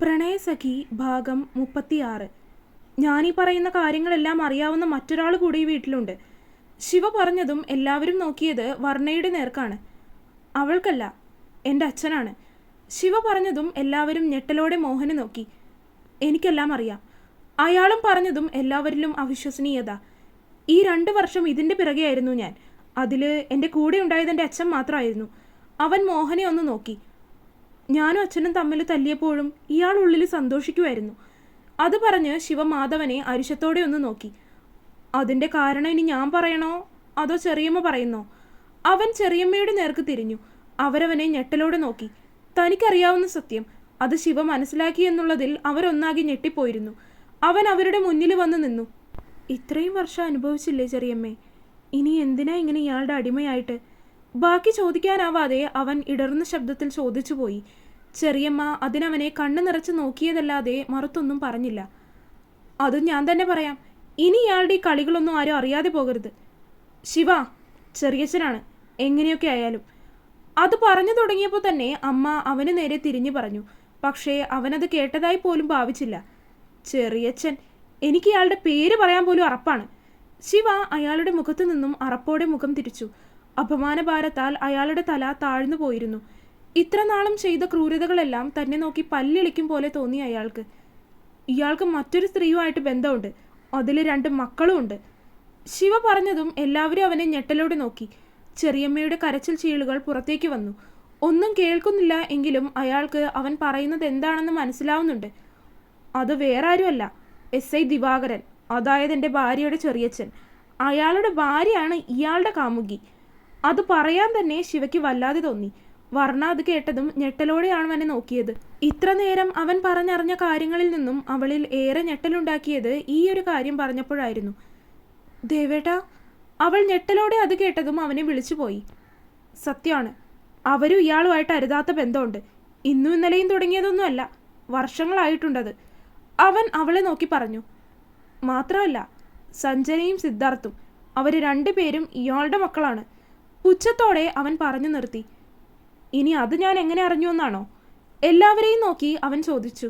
പ്രണയസഖി ഭാഗം 36. ഞാനീ പറയുന്ന കാര്യങ്ങളെല്ലാം അറിയാവുന്ന മറ്റൊരാൾ കൂടി ഈ വീട്ടിലുണ്ട്. ശിവ പറഞ്ഞതും എല്ലാവരും നോക്കിയത് വർണ്ണയുടെ നേർക്കാണ്. അവൾക്കല്ല, എൻ്റെ അച്ഛനാണ്. ശിവ പറഞ്ഞതും എല്ലാവരും ഞെട്ടലോടെ മോഹനെ നോക്കി. എനിക്കെല്ലാം അറിയാം. അയാളും പറഞ്ഞതും എല്ലാവരിലും അവിശ്വസനീയത. ഈ 2 വർഷം ഇതിൻ്റെ പിറകെയായിരുന്നു ഞാൻ. അതിൽ എൻ്റെ കൂടെ ഉണ്ടായത് എൻ്റെ അച്ഛൻ മാത്രമായിരുന്നു. അവൻ മോഹനെ ഒന്ന് നോക്കി. ഞാനും അച്ഛനും തമ്മിൽ തല്ലിയപ്പോഴും ഇയാൾ ഉള്ളിൽ സന്തോഷിക്കുമായിരുന്നു. അത് പറഞ്ഞ് ശിവ മാധവനെ അരിശത്തോടെ ഒന്ന് നോക്കി. അതിൻ്റെ കാരണം ഇനി ഞാൻ പറയണോ അതോ ചെറിയമ്മ പറയുന്നോ? അവൻ ചെറിയമ്മയുടെ നേർക്ക് തിരിഞ്ഞു. അവരവനെ ഞെട്ടലോടെ നോക്കി. തനിക്കറിയാവുന്ന സത്യം അത് ശിവ മനസ്സിലാക്കി എന്നുള്ളതിൽ അവരൊന്നാകെ ഞെട്ടിപ്പോയിരുന്നു. അവൻ അവരുടെ മുന്നിൽ വന്ന് നിന്നു. ഇത്രയും വർഷം അനുഭവിച്ചില്ലേ ചെറിയമ്മേ, ഇനി എന്തിനാ ഇങ്ങനെ ഇയാളുടെ അടിമയായിട്ട്? ബാക്കി ചോദിക്കാനാവാതെ അവൻ ഇടർന്ന ശബ്ദത്തിൽ ചോദിച്ചു പോയി. ചെറിയമ്മ അതിനവനെ കണ്ണു നിറച്ച് നോക്കിയതല്ലാതെ മറുത്തൊന്നും പറഞ്ഞില്ല. അതും ഞാൻ തന്നെ പറയാം. ഇനി ഇയാളുടെ ഈ കളികളൊന്നും ആരും അറിയാതെ പോകരുത്. ശിവ ചെറിയച്ഛനാണ്, എങ്ങനെയൊക്കെ ആയാലും. അത് പറഞ്ഞു തുടങ്ങിയപ്പോൾ തന്നെ അമ്മ അവന് നേരെ തിരിഞ്ഞു പറഞ്ഞു. പക്ഷേ അവനത് കേട്ടതായി പോലും ഭാവിച്ചില്ല. ചെറിയച്ഛൻ, എനിക്ക് ഇയാളുടെ പേര് പറയാൻ പോലും അറപ്പാണ്. ശിവ അയാളുടെ മുഖത്തു നിന്നും അറപ്പോടെ മുഖം തിരിച്ചു. അപമാനഭാരത്താൽ അയാളുടെ തല താഴ്ന്നു പോയിരുന്നു. ഇത്ര നാളും ചെയ്ത ക്രൂരതകളെല്ലാം തന്നെ നോക്കി പല്ലിളിക്കും പോലെ തോന്നി അയാൾക്ക്. ഇയാൾക്ക് മറ്റൊരു സ്ത്രീയുമായിട്ട് ബന്ധമുണ്ട്, അതിൽ 2 മക്കളും ഉണ്ട്. ശിവ പറഞ്ഞതും എല്ലാവരും അവനെ ഞെട്ടലോടെ നോക്കി. ചെറിയമ്മയുടെ കരച്ചിൽ ചീളുകൾ പുറത്തേക്ക് വന്നു. ഒന്നും കേൾക്കുന്നില്ല എങ്കിലും അയാൾക്ക് അവൻ പറയുന്നത് എന്താണെന്ന് മനസ്സിലാവുന്നുണ്ട്. അത് വേറെ ആരുമല്ല, SI ദിവാകരൻ, അതായത് എൻ്റെ ഭാര്യയുടെ ചെറിയച്ഛൻ. അയാളുടെ ഭാര്യയാണ് ഇയാളുടെ കാമുകി. അത് പറയാൻ തന്നെ ശിവയ്ക്ക് വല്ലാതെ തോന്നി. വർണ്ണ അത് കേട്ടതും ഞെട്ടലോടെയാണ് അവനെ നോക്കിയത്. ഇത്ര നേരം അവൻ പറഞ്ഞറിഞ്ഞ കാര്യങ്ങളിൽ നിന്നും അവളിൽ ഏറെ ഞെട്ടലുണ്ടാക്കിയത് ഈ ഒരു കാര്യം പറഞ്ഞപ്പോഴായിരുന്നു. ദേവേട്ടാ, അവൾ ഞെട്ടലോടെ അത് കേട്ടതും അവനെ വിളിച്ചുപോയി. സത്യമാണ്, അവരും ഇയാളുമായിട്ട് അരുതാത്ത ബന്ധമുണ്ട്. ഇന്നും ഇന്നലെയും തുടങ്ങിയതൊന്നുമല്ല, വർഷങ്ങളായിട്ടുണ്ടത്. അവൻ അവളെ നോക്കി പറഞ്ഞു. മാത്രമല്ല, സഞ്ജനയും സിദ്ധാർത്ഥും, അവർ 2 പേരും ഇയാളുടെ മക്കളാണ്. പുച്ഛത്തോടെ അവൻ പറഞ്ഞു നിർത്തി. ഇനി അത് ഞാൻ എങ്ങനെ അറിഞ്ഞു എന്നാണോ? എല്ലാവരെയും നോക്കി അവൻ ചോദിച്ചു.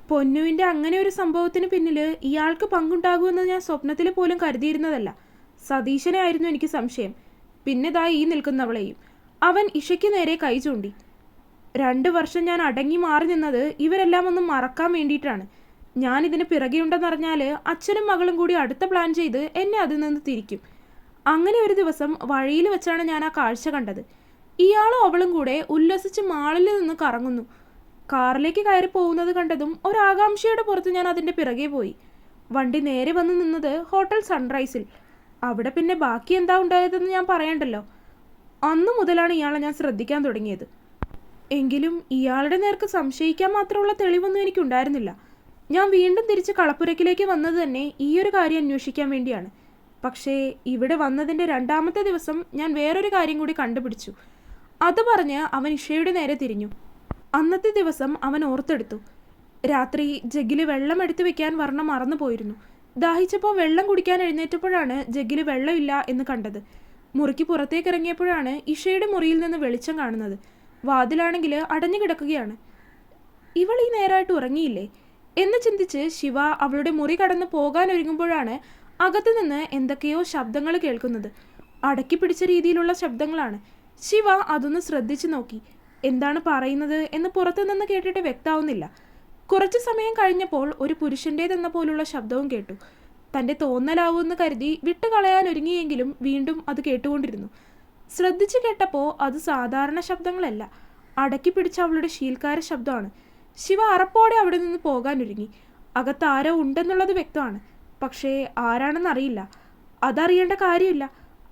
പൊന്നുവിൻ്റെ അങ്ങനെ ഒരു സംഭവത്തിന് പിന്നിൽ ഇയാൾക്ക് പങ്കുണ്ടാകുമെന്ന് ഞാൻ സ്വപ്നത്തിൽ പോലും കരുതിയിരുന്നതല്ല. സതീശനെ ആയിരുന്നു എനിക്ക് സംശയം. പിന്നെ ദാ ഈ നിൽക്കുന്നവളെയും. അവൻ ഇഷയ്ക്ക് നേരെ കൈ ചൂണ്ടി. 2 വർഷം ഞാൻ അടങ്ങി മാറി നിന്നത് ഇവരെല്ലാം ഒന്ന് മറക്കാൻ വേണ്ടിയിട്ടാണ്. ഞാനിതിന് പിറകെയുണ്ടെന്നറിഞ്ഞാൽ അച്ഛനും മകളും കൂടി അടുത്ത പ്ലാൻ ചെയ്ത് എന്നെ അതിൽ നിന്ന് തിരിക്കും. അങ്ങനെ ഒരു ദിവസം വഴിയിൽ വെച്ചാണ് ഞാൻ ആ കാഴ്ച കണ്ടത്. ഇയാളും അവളും കൂടെ ഉല്ലസിച്ച് മാളിൽ നിന്ന് കറങ്ങുന്നു. കാറിലേക്ക് കയറി പോകുന്നത് കണ്ടതും ഒരാകാംക്ഷയുടെ പുറത്ത് ഞാൻ അതിൻ്റെ പിറകെ പോയി. വണ്ടി നേരെ വന്ന് നിന്നത് ഹോട്ടൽ സൺറൈസിൽ. അവിടെ പിന്നെ ബാക്കി എന്താ ഉണ്ടായതെന്ന് ഞാൻ പറയണ്ടല്ലോ. അന്നു മുതലാണ് ഇയാളെ ഞാൻ ശ്രദ്ധിക്കാൻ തുടങ്ങിയത്. എങ്കിലും ഇയാളുടെ നേർക്ക് സംശയിക്കാൻ മാത്രമുള്ള തെളിവൊന്നും എനിക്കുണ്ടായിരുന്നില്ല. ഞാൻ വീണ്ടും തിരിച്ച് കളപ്പുരക്കിലേക്ക് വന്നത് തന്നെ ഈ ഒരു കാര്യം അന്വേഷിക്കാൻ വേണ്ടിയാണ്. പക്ഷേ ഇവിടെ വന്നതിൻ്റെ 2ാമത്തെ ദിവസം ഞാൻ വേറൊരു കാര്യം കൂടി കണ്ടുപിടിച്ചു. അത് പറഞ്ഞ് അവൻ ഇഷയുടെ നേരെ തിരിഞ്ഞു. അന്നത്തെ ദിവസം അവൻ ഓർത്തെടുത്തു. രാത്രി ജഗ്ഗിൽ വെള്ളം എടുത്തു വെക്കാൻ വർണ്ണ മറന്നു പോയിരുന്നു. ദാഹിച്ചപ്പോൾ വെള്ളം കുടിക്കാൻ എഴുന്നേറ്റപ്പോഴാണ് ജഗ്ഗിൽ വെള്ളമില്ല എന്ന് കണ്ടത്. മുറിക്ക് പുറത്തേക്ക് ഇറങ്ങിയപ്പോഴാണ് ഇഷയുടെ മുറിയിൽ നിന്ന് വെളിച്ചം കാണുന്നത്. വാതിലാണെങ്കിൽ അടഞ്ഞു കിടക്കുകയാണ്. ഇവൾ ഈ നേരമായിട്ട് ഉറങ്ങിയില്ലേ എന്ന് ചിന്തിച്ച് ശിവ അവളുടെ മുറി കടന്ന് പോകാൻ ഒരുങ്ങുമ്പോഴാണ് അകത്തു നിന്ന് എന്തൊക്കെയോ ശബ്ദങ്ങൾ കേൾക്കുന്നത്. അടക്കി പിടിച്ച രീതിയിലുള്ള ശബ്ദങ്ങളാണ്. ശിവ അതൊന്ന് ശ്രദ്ധിച്ചു നോക്കി. എന്താണ് പറയുന്നത് എന്ന് പുറത്തുനിന്ന് കേട്ടിട്ട് വ്യക്തമാവുന്നില്ല. കുറച്ചു സമയം കഴിഞ്ഞപ്പോൾ ഒരു പുരുഷൻ്റേതെന്ന പോലുള്ള ശബ്ദവും കേട്ടു. തൻ്റെ തോന്നലാവുമെന്ന് കരുതി വിട്ടുകളയാൻ ഒരുങ്ങിയെങ്കിലും വീണ്ടും അത് കേട്ടുകൊണ്ടിരുന്നു. ശ്രദ്ധിച്ചു കേട്ടപ്പോൾ അത് സാധാരണ ശബ്ദങ്ങളല്ല, അടക്കി പിടിച്ച അവളുടെ ശീൽക്കാര ശബ്ദമാണ്. ശിവ അറപ്പോടെ അവിടെ നിന്ന് പോകാനൊരുങ്ങി. അകത്ത് ആരോ ഉണ്ടെന്നുള്ളത് വ്യക്തമാണ്, പക്ഷേ ആരാണെന്നറിയില്ല. അതറിയേണ്ട കാര്യമില്ല.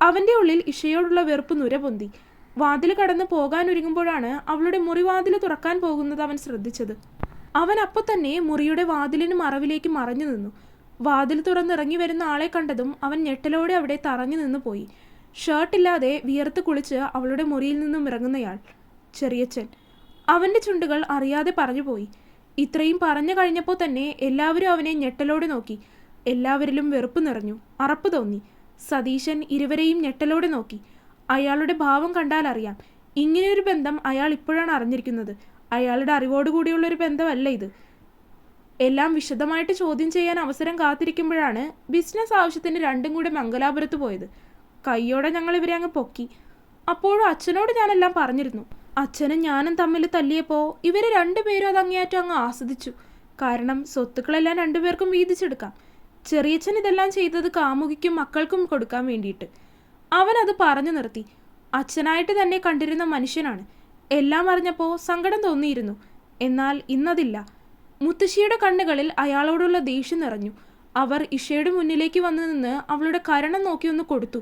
അവൻ്റെ ഉള്ളിൽ ഇഷയോടുള്ള വെറുപ്പ് നുരപൊന്തി. വാതിൽ കടന്ന് പോകാനൊരുങ്ങുമ്പോഴാണ് അവളുടെ മുറിവാതിൽ തുറക്കാൻ പോകുന്നത് അവൻ ശ്രദ്ധിച്ചത്. അവൻ അപ്പോൾ തന്നെ മുറിയുടെ വാതിലിന് മറവിലേക്ക് മറഞ്ഞു നിന്നു. വാതിൽ തുറന്നിറങ്ങി വരുന്ന ആളെ കണ്ടതും അവൻ ഞെട്ടലോടെ അവിടെ തറഞ്ഞു നിന്ന് പോയി. ഷർട്ടില്ലാതെ വിയർത്ത് കുളിച്ച് അവളുടെ മുറിയിൽ നിന്നും ഇറങ്ങുന്നയാൾ ചെറിയച്ഛൻ. അവൻ്റെ ചുണ്ടുകൾ അറിയാതെ പറഞ്ഞുപോയി. ഇത്രയും പറഞ്ഞു കഴിഞ്ഞപ്പോൾ തന്നെ എല്ലാവരും അവനെ ഞെട്ടലോടെ നോക്കി. എല്ലാവരിലും വെറുപ്പ് നിറഞ്ഞു, അറപ്പ് തോന്നി. സതീശൻ ഇരുവരെയും ഞെട്ടലോടെ നോക്കി. അയാളുടെ ഭാവം കണ്ടാൽ അറിയാം, ഇങ്ങനെയൊരു ബന്ധം അയാൾ ഇപ്പോഴാണ് അറിഞ്ഞിരിക്കുന്നത്. അയാളുടെ അറിവോടുകൂടിയുള്ളൊരു ബന്ധമല്ല ഇത്. എല്ലാം വിശദമായിട്ട് ചോദ്യം ചെയ്യാൻ അവസരം കാത്തിരിക്കുമ്പോഴാണ് ബിസിനസ് ആവശ്യത്തിന് രണ്ടും കൂടെ മംഗലാപുരത്ത് പോയത്. കയ്യോടെ ഞങ്ങൾ ഇവരെ അങ്ങ് പൊക്കി. അപ്പോഴും അച്ഛനോട് ഞാനെല്ലാം പറഞ്ഞിരുന്നു. അച്ഛനും ഞാനും തമ്മിൽ തല്ലിയപ്പോൾ ഇവർ രണ്ടുപേരും അത് അങ്ങേയറ്റം അങ്ങ് ആസ്വദിച്ചു. കാരണം സ്വത്തുക്കളെല്ലാം രണ്ടുപേർക്കും വീതിച്ചെടുക്കാം. ചെറിയച്ഛൻ ഇതെല്ലാം ചെയ്തത് കാമുകിക്കും മക്കൾക്കും കൊടുക്കാൻ വേണ്ടിയിട്ട്. അവനത് പറഞ്ഞു നിർത്തി. അച്ഛനായിട്ട് തന്നെ കണ്ടിരുന്ന മനുഷ്യനാണ്. എല്ലാം അറിഞ്ഞപ്പോൾ സങ്കടം തോന്നിയിരുന്നു. എന്നാൽ ഇന്നതില്ല. മുത്തശ്ശിയുടെ കണ്ണുകളിൽ അയാളോടുള്ള ദേഷ്യം നിറഞ്ഞു. അവർ ഇഷയുടെ മുന്നിലേക്ക് വന്നു നിന്ന് അവളുടെ കരണം നോക്കി ഒന്ന് കൊടുത്തു.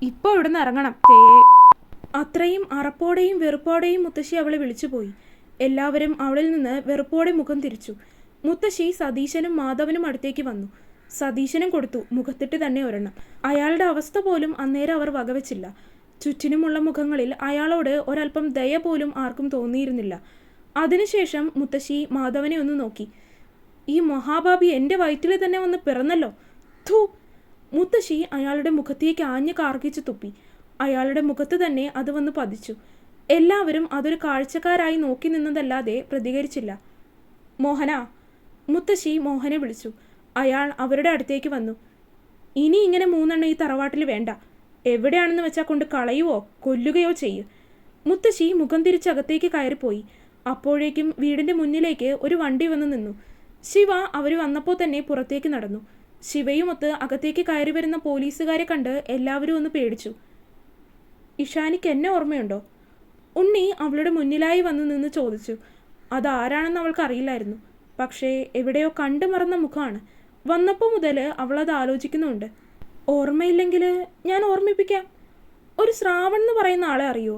ഇപ്പോൾ ഇവിടുന്ന് ഇറങ്ങണം തേ. അത്രയും അറപ്പോടെയും വെറുപ്പോടെയും മുത്തശ്ശി അവളെ വിളിച്ചുപോയി. എല്ലാവരും അവളിൽ നിന്ന് വെറുപ്പോടെ മുഖം തിരിച്ചു. മുത്തശ്ശി സതീശനും മാധവനും അടുത്തേക്ക് വന്നു. സതീശനും കൊടുത്തു മുഖത്തിട്ട് തന്നെ ഒരെണ്ണം. അയാളുടെ അവസ്ഥ പോലും അന്നേരം അവർ വകവെച്ചില്ല. ചുറ്റിനുമുള്ള മുഖങ്ങളിൽ അയാളോട് ഒരൽപ്പം ദയ പോലും ആർക്കും തോന്നിയിരുന്നില്ല. അതിനുശേഷം മുത്തശ്ശി മാധവനെ ഒന്ന് നോക്കി. ഈ മഹാഭാബി എൻ്റെ വയറ്റിൽ തന്നെ വന്ന് പിറന്നല്ലോ. ഥൂ! മുത്തശ്ശി അയാളുടെ മുഖത്തേക്ക് ആഞ്ഞ് കാർക്കിച്ച് തുപ്പി. അയാളുടെ മുഖത്ത് തന്നെ അത് വന്ന് പതിച്ചു. എല്ലാവരും അതൊരു കാഴ്ചക്കാരായി നോക്കി നിന്നതല്ലാതെ പ്രതികരിച്ചില്ല. മോഹന! മുത്തശ്ശി മോഹനെ വിളിച്ചു. അയാൾ അവരുടെ അടുത്തേക്ക് വന്നു. ഇനി ഇങ്ങനെ മൂന്നെണ്ണം ഈ തറവാട്ടിൽ വേണ്ട. എവിടെയാണെന്ന് വെച്ചാൽ കൊണ്ട് കളയുവോ കൊല്ലുകയോ ചെയ്യൂ. മുത്തശ്ശി മുഖം തിരിച്ചകത്തേക്ക് കയറിപ്പോയി. അപ്പോഴേക്കും വീടിൻ്റെ മുന്നിലേക്ക് ഒരു വണ്ടി വന്ന് നിന്നു. ശിവ അവർ വന്നപ്പോൾ തന്നെ പുറത്തേക്ക് നടന്നു. ശിവയുമൊത്ത് അകത്തേക്ക് കയറി വരുന്ന പോലീസുകാരെ കണ്ട് എല്ലാവരും ഒന്ന് പേടിച്ചു. ഇഷാനിക്ക് എന്നെ ഓർമ്മയുണ്ടോ? ഉണ്ണി അവളുടെ മുന്നിലായി വന്നു നിന്ന് ചോദിച്ചു. അതാരാണെന്ന് അവൾക്ക് അറിയില്ലായിരുന്നു. പക്ഷേ എവിടെയോ കണ്ടു മറന്ന മുഖമാണ്. വന്നപ്പോൾ മുതൽ അവളത് ആലോചിക്കുന്നുണ്ട്. ഓർമ്മയില്ലെങ്കിൽ ഞാൻ ഓർമ്മിപ്പിക്കാം. ഒരു ശ്രാവൺ എന്ന് പറയുന്ന ആളെ അറിയോ?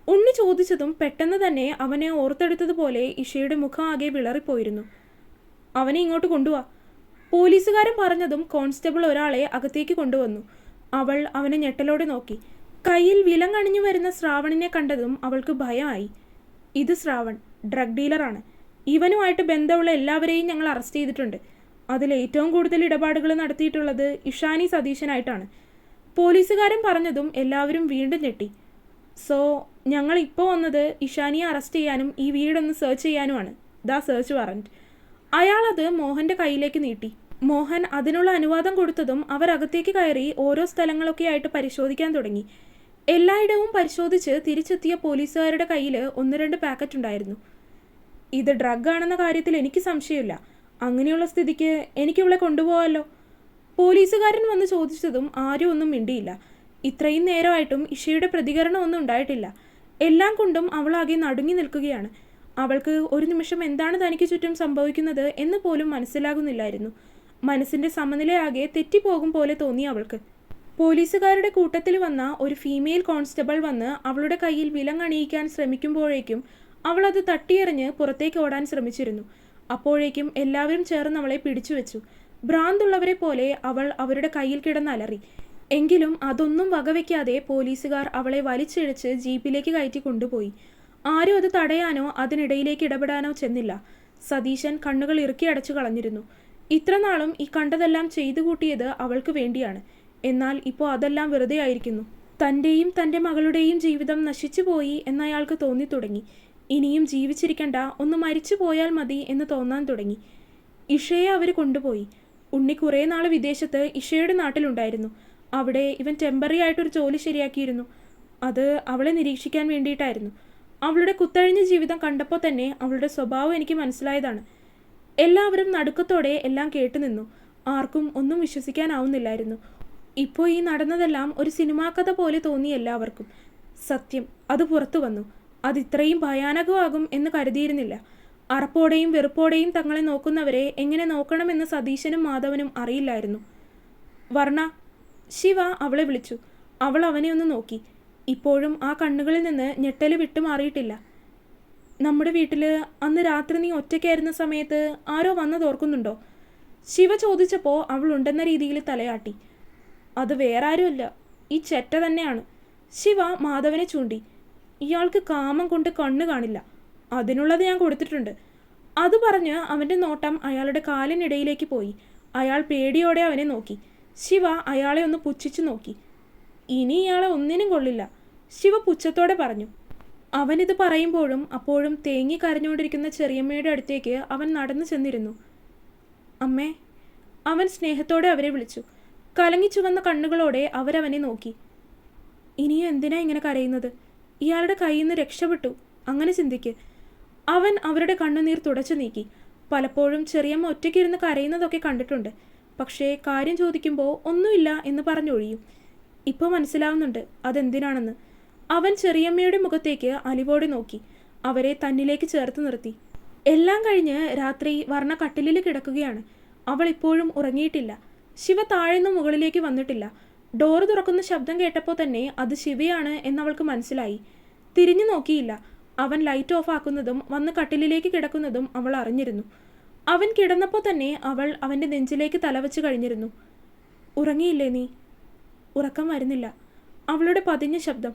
ഉണ്ണി ചോദിച്ചതും പെട്ടെന്ന് തന്നെ അവനെ ഓർത്തെടുത്തതുപോലെ ഇഷയുടെ മുഖം ആകെ വിളറിപ്പോയിരുന്നു. അവനെ ഇങ്ങോട്ട് കൊണ്ടുവാ. പോലീസുകാരൻ പറഞ്ഞതും കോൺസ്റ്റബിൾ ഒരാളെ അകത്തേക്ക് കൊണ്ടുവന്നു. അവൾ അവനെ ഞെട്ടലോടെ നോക്കി. കയ്യിൽ വിലങ്ങണിഞ്ഞു വരുന്ന ശ്രാവണിനെ കണ്ടതും അവൾക്ക് ഭയമായി. ഇത് ശ്രാവൺ ഡ്രഗ് ഡീലറാണ്. ഇവനുമായിട്ട് ബന്ധമുള്ള എല്ലാവരെയും ഞങ്ങൾ അറസ്റ്റ് ചെയ്തിട്ടുണ്ട്. അതിൽ ഏറ്റവും കൂടുതൽ ഇടപാടുകൾ നടത്തിയിട്ടുള്ളത് ഇഷാനി സതീശനായിട്ടാണ്. പോലീസുകാരൻ പറഞ്ഞതും എല്ലാവരും വീണ്ടും ഞെട്ടി. സോ ഞങ്ങൾ ഇപ്പോൾ വന്നത് ഇഷാനിയെ അറസ്റ്റ് ചെയ്യാനും ഈ വീടൊന്ന് സെർച്ച് ചെയ്യാനുമാണ്. ദാ സെർച്ച് വാറന്റ്. അയാളത് മോഹൻ്റെ കയ്യിലേക്ക് നീട്ടി. മോഹൻ അതിനുള്ള അനുവാദം കൊടുത്തതും അവരകത്തേക്ക് കയറി ഓരോ സ്ഥലങ്ങളൊക്കെ ആയിട്ട് പരിശോധിക്കാൻ തുടങ്ങി. എല്ലായിടവും പരിശോധിച്ച് തിരിച്ചെത്തിയ പോലീസുകാരുടെ കയ്യിൽ 1-2 പാക്കറ്റ് ഉണ്ടായിരുന്നു. ഇത് ഡ്രഗ് ആണെന്ന കാര്യത്തിൽ എനിക്ക് സംശയമില്ല. അങ്ങനെയുള്ള സ്ഥിതിക്ക് എനിക്കിവളെ കൊണ്ടുപോകാമല്ലോ. പോലീസുകാരൻ വന്ന് ചോദിച്ചതും ആരും ഒന്നും മിണ്ടിയില്ല. ഇത്രയും നേരമായിട്ടും ഇഷയുടെ പ്രതികരണമൊന്നും ഉണ്ടായിട്ടില്ല. എല്ലാം കൊണ്ടും അവളാകെ നടുങ്ങി നിൽക്കുകയാണ്. അവൾക്ക് ഒരു നിമിഷം എന്താണ് തനിക്ക് ചുറ്റും സംഭവിക്കുന്നത് എന്ന് പോലും മനസ്സിലാകുന്നില്ലായിരുന്നു. മനസ്സിൻ്റെ സമനിലയാകെ തെറ്റിപ്പോകും പോലെ തോന്നി അവൾക്ക്. പോലീസുകാരുടെ കൂട്ടത്തിൽ വന്ന ഒരു ഫീമെയിൽ കോൺസ്റ്റബിൾ വന്ന് അവളുടെ കയ്യിൽ വിലങ്ങണിയിക്കാൻ ശ്രമിക്കുമ്പോഴേക്കും അവൾ അത് തട്ടിയെറിഞ്ഞ് പുറത്തേക്ക് ഓടാൻ ശ്രമിച്ചിരുന്നു. അപ്പോഴേക്കും എല്ലാവരും ചേർന്ന് അവളെ പിടിച്ചു വെച്ചു. ഭ്രാന്തുള്ളവരെ പോലെ അവൾ അവരുടെ കയ്യിൽ കിടന്നലറി. എങ്കിലും അതൊന്നും വകവയ്ക്കാതെ പോലീസുകാർ അവളെ വലിച്ചിഴച്ച് ജീപ്പിലേക്ക് കയറ്റി കൊണ്ടുപോയി. ആരും അത് തടയാനോ അതിനിടയിലേക്ക് ഇടപെടാനോ ചെന്നില്ല. സതീശൻ കണ്ണുകൾ ഇറുക്കി അടച്ചു കളഞ്ഞിരുന്നു. ഇത്രനാളും ഈ കണ്ടതെല്ലാം ചെയ്തു കൂട്ടിയത് അവൾക്ക് വേണ്ടിയാണ്. എന്നാൽ ഇപ്പോൾ അതെല്ലാം വെറുതെ ആയിരിക്കുന്നു. തൻ്റെയും തൻ്റെ മകളുടെയും ജീവിതം നശിച്ചുപോയി എന്നയാൾക്ക് തോന്നി തുടങ്ങി. ഇനിയും ജീവിച്ചിരിക്കണ്ട, ഒന്ന് മരിച്ചു പോയാൽ മതി എന്ന് തോന്നാൻ തുടങ്ങി. ഇഷയെ അവർ കൊണ്ടുപോയി. ഉണ്ണി കുറേ നാൾ വിദേശത്ത് ഇഷയുടെ നാട്ടിലുണ്ടായിരുന്നു. അവിടെ ഇവൻ ടെമ്പററി ആയിട്ടൊരു ജോലി ശരിയാക്കിയിരുന്നു. അത് അവളെ നിരീക്ഷിക്കാൻ വേണ്ടിയിട്ടായിരുന്നു. അവളുടെ കുത്തഴിഞ്ഞ ജീവിതം കണ്ടപ്പോൾ തന്നെ അവളുടെ സ്വഭാവം എനിക്ക് മനസ്സിലായതാണ്. എല്ലാവരും നടുക്കത്തോടെ എല്ലാം കേട്ടുനിന്നു. ആർക്കും ഒന്നും വിശ്വസിക്കാനാവുന്നില്ലായിരുന്നു. ഇപ്പോൾ ഈ നടന്നതെല്ലാം ഒരു സിനിമാ കഥ പോലെ തോന്നി എല്ലാവർക്കും. സത്യം അത് പുറത്തു വന്നു. അതിത്രയും ഭയാനകമാകും എന്ന് കരുതിയിരുന്നില്ല. അറപ്പോടെയും വെറുപ്പോടെയും തങ്ങളെ നോക്കുന്നവരെ എങ്ങനെ നോക്കണമെന്ന് സതീശനും മാധവനും അറിയില്ലായിരുന്നു. വർണ്ണ! ശിവ അവളെ വിളിച്ചു. അവൾ അവനെ ഒന്ന് നോക്കി. ഇപ്പോഴും ആ കണ്ണുകളിൽ നിന്ന് ഞെട്ടല് വിട്ടുമാറിയിട്ടില്ല. നമ്മുടെ വീട്ടിൽ അന്ന് രാത്രി നീ ഒറ്റയ്ക്കായിരുന്ന സമയത്ത് ആരോ വന്നതോർക്കുന്നുണ്ടോ? ശിവ ചോദിച്ചപ്പോൾ അവൾ ഉണ്ടെന്ന രീതിയിൽ തലയാട്ടി. അത് വേറെ ആരുമല്ല, ഈ ചെറ്റ തന്നെയാണ്. ശിവ മാധവനെ ചൂണ്ടി. ഇയാൾക്ക് കാമം കൊണ്ട് കണ്ണു കാണില്ല, അതിനുള്ളത് ഞാൻ കൊടുത്തിട്ടുണ്ട്. അത് പറഞ്ഞ് അവൻ്റെ നോട്ടം അയാളുടെ കാലിനിടയിലേക്ക് പോയി. അയാൾ പേടിയോടെ അവനെ നോക്കി. ശിവ അയാളെ ഒന്ന് പുച്ഛിച്ചു നോക്കി. ഇനി ഇയാളെ ഒന്നിനും കൊള്ളില്ല, ശിവ പുച്ഛത്തോടെ പറഞ്ഞു. അവനിത് പറയുമ്പോഴും അപ്പോഴും തേങ്ങി കരഞ്ഞുകൊണ്ടിരിക്കുന്ന ചെറിയമ്മയുടെ അടുത്തേക്ക് അവൻ നടന്നു ചെന്നിരുന്നു. അമ്മേ, അവൻ സ്നേഹത്തോടെ അവരെ വിളിച്ചു. കലങ്ങി ചുവന്ന കണ്ണുകളോടെ അവരവനെ നോക്കി. ഇനിയും എന്തിനാ ഇങ്ങനെ കരയുന്നത്? ഇയാളുടെ കയ്യിൽ നിന്ന് രക്ഷപ്പെട്ടു, അങ്ങനെ ചിന്തിക്ക്. അവൻ അവരുടെ കണ്ണുനീർ തുടച്ചു നീക്കി. പലപ്പോഴും ചെറിയമ്മ ഒറ്റയ്ക്കിരുന്ന് കരയുന്നതൊക്കെ കണ്ടിട്ടുണ്ട്. പക്ഷേ കാര്യം ചോദിക്കുമ്പോൾ ഒന്നുമില്ല എന്ന് പറഞ്ഞൊഴിയും. ഇപ്പോൾ മനസ്സിലാവുന്നുണ്ട് അതെന്തിനാണെന്ന്. അവൻ ചെറിയമ്മയുടെ മുഖത്തേക്ക് അലിവോടെ നോക്കി. അവരെ തന്നിലേക്ക് ചേർത്ത് നിർത്തി. എല്ലാം കഴിഞ്ഞ് രാത്രി വർണ്ണ കട്ടിലിൽ കിടക്കുകയാണ്. അവൾ ഇപ്പോഴും ഉറങ്ങിയിട്ടില്ല. ശിവ താഴ്ന്നു മുകളിലേക്ക് വന്നിട്ടില്ല. ഡോറ് തുറക്കുന്ന ശബ്ദം കേട്ടപ്പോൾ തന്നെ അത് ശിവയാണ് എന്നവൾക്ക് മനസ്സിലായി. തിരിഞ്ഞു നോക്കിയില്ല. അവൻ ലൈറ്റ് ഓഫ് ആക്കുന്നതും വന്ന് കട്ടിലിലേക്ക് കിടക്കുന്നതും അവൾ അറിഞ്ഞിരുന്നു. അവൻ കിടന്നപ്പോൾ തന്നെ അവൾ അവൻ്റെ നെഞ്ചിലേക്ക് തലവച്ച് കഴിഞ്ഞിരുന്നു. ഉറങ്ങിയില്ലേ നീ? ഉറക്കം വരുന്നില്ല. അവളുടെ പതിഞ്ഞ ശബ്ദം.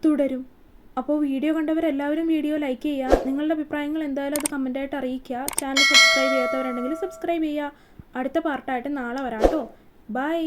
തുടരും. അപ്പോൾ വീഡിയോ കണ്ടവരെല്ലാവരും വീഡിയോ ലൈക്ക് ചെയ്യുക. നിങ്ങളുടെ അഭിപ്രായങ്ങൾ എന്തായാലും അത് കമൻറ്റായിട്ട് അറിയിക്കുക. ചാനൽ സബ്സ്ക്രൈബ് ചെയ്യാത്തവരുണ്ടെങ്കിൽ സബ്സ്ക്രൈബ് ചെയ്യുക. അടുത്ത പാർട്ടായിട്ട് നാളെ വരാം കേട്ടോ. ബൈ.